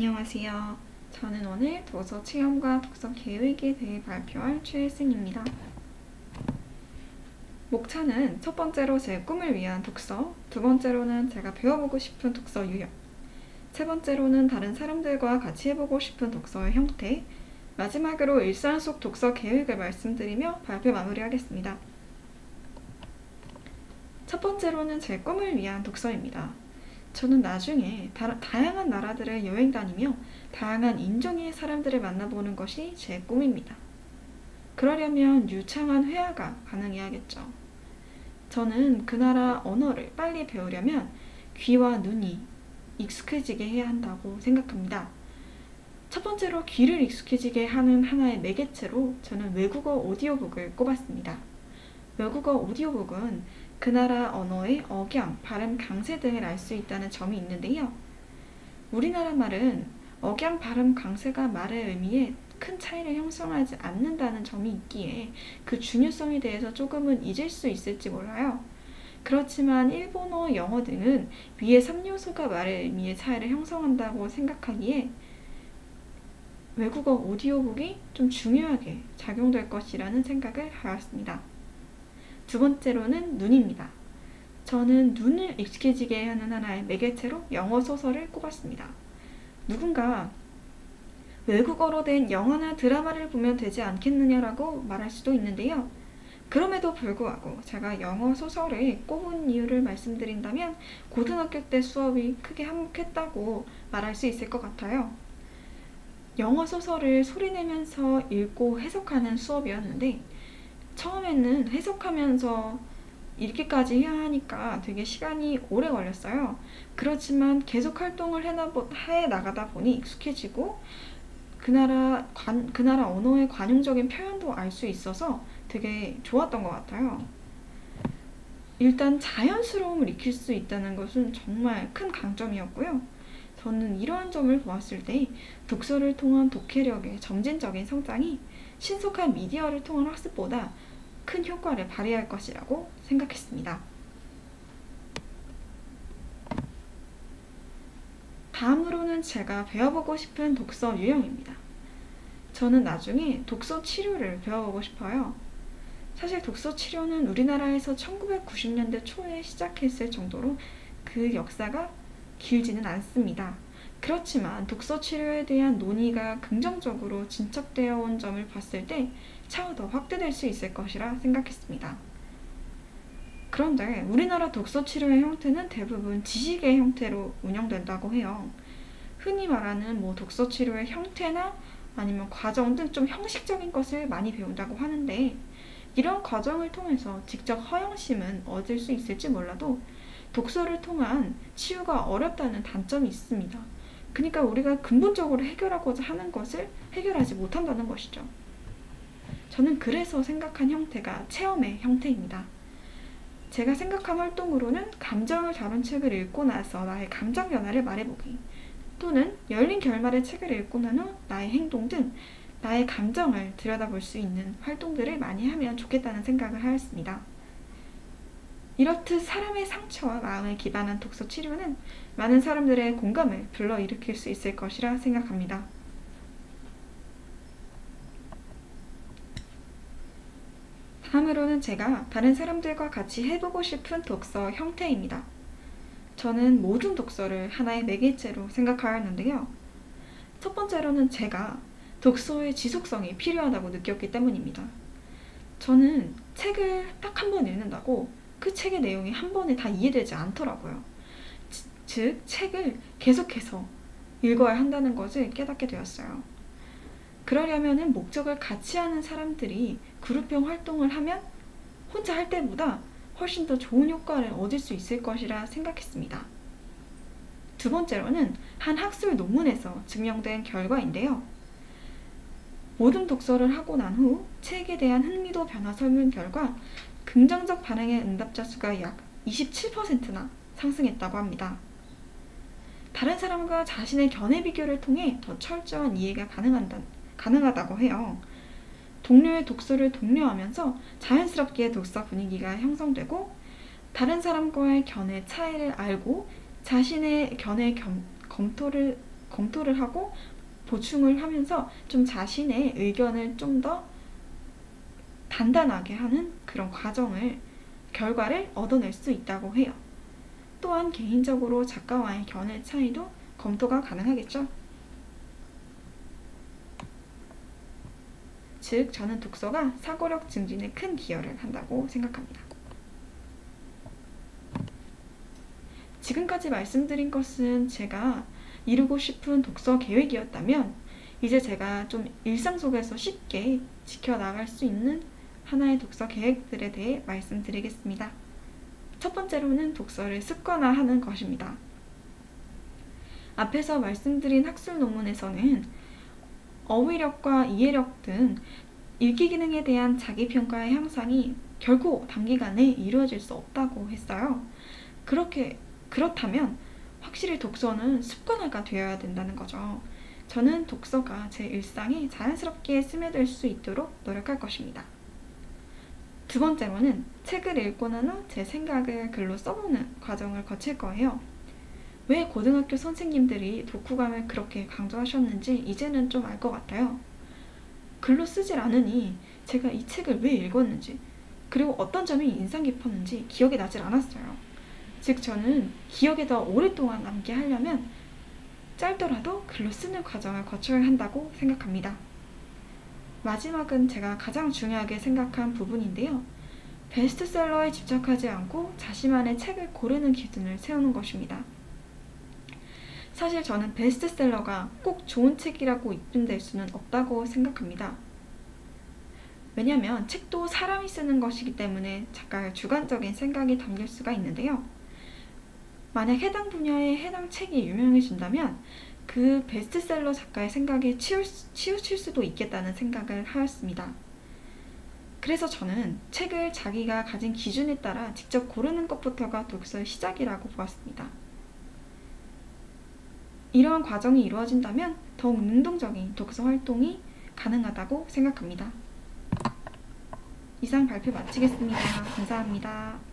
안녕하세요. 저는 오늘 도서 체험과 독서 계획에 대해 발표할 최혜승입니다. 목차는 첫 번째로 제 꿈을 위한 독서, 두 번째로는 제가 배워보고 싶은 독서 유형, 세 번째로는 다른 사람들과 같이 해보고 싶은 독서의 형태, 마지막으로 일상 속 독서 계획을 말씀드리며 발표 마무리하겠습니다. 첫 번째로는 제 꿈을 위한 독서입니다. 저는 나중에 다양한 나라들을 여행 다니며 다양한 인종의 사람들을 만나보는 것이 제 꿈입니다. 그러려면 유창한 회화가 가능해야겠죠. 저는 그 나라 언어를 빨리 배우려면 귀와 눈이 익숙해지게 해야 한다고 생각합니다. 첫 번째로 귀를 익숙해지게 하는 하나의 매개체로 저는 외국어 오디오북을 꼽았습니다. 외국어 오디오북은 그 나라 언어의 억양, 발음, 강세 등을 알 수 있다는 점이 있는데요. 우리나라 말은 억양, 발음, 강세가 말의 의미에 큰 차이를 형성하지 않는다는 점이 있기에 그 중요성에 대해서 조금은 잊을 수 있을지 몰라요. 그렇지만 일본어, 영어 등은 위의 3요소가 말의 의미의 차이를 형성한다고 생각하기에 외국어 오디오북이 좀 중요하게 작용될 것이라는 생각을 하였습니다. 두 번째로는 눈입니다. 저는 눈을 익숙해지게 하는 하나의 매개체로 영어 소설을 꼽았습니다. 누군가 외국어로 된 영화나 드라마를 보면 되지 않겠느냐라고 말할 수도 있는데요. 그럼에도 불구하고 제가 영어 소설을 꼽은 이유를 말씀드린다면 고등학교 때 수업이 크게 한몫했다고 말할 수 있을 것 같아요. 영어 소설을 소리내면서 읽고 해석하는 수업이었는데 처음에는 해석하면서 읽기까지 해야 하니까 되게 시간이 오래 걸렸어요. 그렇지만 계속 활동을 해 나가다 보니 익숙해지고 그 나라 언어의 관용적인 표현도 알 수 있어서 되게 좋았던 것 같아요. 일단 자연스러움을 익힐 수 있다는 것은 정말 큰 강점이었고요. 저는 이러한 점을 보았을 때 독서를 통한 독해력의 점진적인 성장이 신속한 미디어를 통한 학습보다 큰 효과를 발휘할 것이라고 생각했습니다. 다음으로는 제가 배워보고 싶은 독서 유형입니다. 저는 나중에 독서 치료를 배워보고 싶어요. 사실 독서 치료는 우리나라에서 1990년대 초에 시작했을 정도로 그 역사가 길지는 않습니다. 그렇지만 독서 치료에 대한 논의가 긍정적으로 진척되어 온 점을 봤을 때 차후 더 확대될 수 있을 것이라 생각했습니다. 그런데 우리나라 독서 치료의 형태는 대부분 지식의 형태로 운영된다고 해요. 흔히 말하는 독서 치료의 형태나 아니면 과정 등 좀 형식적인 것을 많이 배운다고 하는데 이런 과정을 통해서 직접 허영심은 얻을 수 있을지 몰라도 독서를 통한 치유가 어렵다는 단점이 있습니다. 그러니까 우리가 근본적으로 해결하고자 하는 것을 해결하지 못한다는 것이죠. 저는 그래서 생각한 형태가 체험의 형태입니다. 제가 생각한 활동으로는 감정을 다룬 책을 읽고 나서 나의 감정 변화를 말해보기 또는 열린 결말의 책을 읽고 난 후 나의 행동 등 나의 감정을 들여다볼 수 있는 활동들을 많이 하면 좋겠다는 생각을 하였습니다. 이렇듯 사람의 상처와 마음에 기반한 독서 치료는 많은 사람들의 공감을 불러일으킬 수 있을 것이라 생각합니다. 다음으로는 제가 다른 사람들과 같이 해보고 싶은 독서 형태입니다. 저는 모든 독서를 하나의 매개체로 생각하였는데요. 첫 번째로는 제가 독서의 지속성이 필요하다고 느꼈기 때문입니다. 저는 책을 딱 한 번 읽는다고 그 책의 내용이 한 번에 다 이해되지 않더라고요. 즉, 책을 계속해서 읽어야 한다는 것을 깨닫게 되었어요. 그러려면 목적을 같이 하는 사람들이 그룹형 활동을 하면 혼자 할 때보다 훨씬 더 좋은 효과를 얻을 수 있을 것이라 생각했습니다. 두 번째로는 한 학술 논문에서 증명된 결과인데요. 모든 독서를 하고 난 후 책에 대한 흥미도 변화 설문 결과 긍정적 반응의 응답자 수가 약 27%나 상승했다고 합니다. 다른 사람과 자신의 견해 비교를 통해 더 철저한 이해가 가능하다고 해요. 동료의 독서를 독려하면서 자연스럽게 독서 분위기가 형성되고 다른 사람과의 견해 차이를 알고 자신의 견해 검토를 검토를 하고 보충을 하면서 좀 자신의 의견을 좀 더 단단하게 하는 그런 결과를 얻어낼 수 있다고 해요. 또한 개인적으로 작가와의 견해 차이도 검토가 가능하겠죠. 즉, 저는 독서가 사고력 증진에 큰 기여를 한다고 생각합니다. 지금까지 말씀드린 것은 제가 이루고 싶은 독서 계획이었다면, 이제 제가 좀 일상 속에서 쉽게 지켜나갈 수 있는 하나의 독서 계획들에 대해 말씀드리겠습니다. 첫 번째로는 독서를 습관화하는 것입니다. 앞에서 말씀드린 학술 논문에서는 어휘력과 이해력 등 읽기 기능에 대한 자기평가의 향상이 결코 단기간에 이루어질 수 없다고 했어요. 그렇다면 확실히 독서는 습관화가 되어야 된다는 거죠. 저는 독서가 제 일상에 자연스럽게 스며들 수 있도록 노력할 것입니다. 두 번째로는 책을 읽고 난 후 제 생각을 글로 써보는 과정을 거칠 거예요. 왜 고등학교 선생님들이 독후감을 그렇게 강조하셨는지 이제는 좀 알 것 같아요. 글로 쓰질 않으니 제가 이 책을 왜 읽었는지, 그리고 어떤 점이 인상 깊었는지 기억이 나질 않았어요. 즉, 저는 기억에 더 오랫동안 남게 하려면 짧더라도 글로 쓰는 과정을 거쳐야 한다고 생각합니다. 마지막은 제가 가장 중요하게 생각한 부분인데요. 베스트셀러에 집착하지 않고 자신만의 책을 고르는 기준을 세우는 것입니다. 사실 저는 베스트셀러가 꼭 좋은 책이라고 입증될 수는 없다고 생각합니다. 왜냐하면 책도 사람이 쓰는 것이기 때문에 작가의 주관적인 생각이 담길 수가 있는데요. 만약 해당 분야에 해당 책이 유명해진다면 그 베스트셀러 작가의 생각에 치우칠 수도 있겠다는 생각을 하였습니다. 그래서 저는 책을 자기가 가진 기준에 따라 직접 고르는 것부터가 독서의 시작이라고 보았습니다. 이러한 과정이 이루어진다면 더욱 능동적인 독서 활동이 가능하다고 생각합니다. 이상 발표 마치겠습니다. 감사합니다.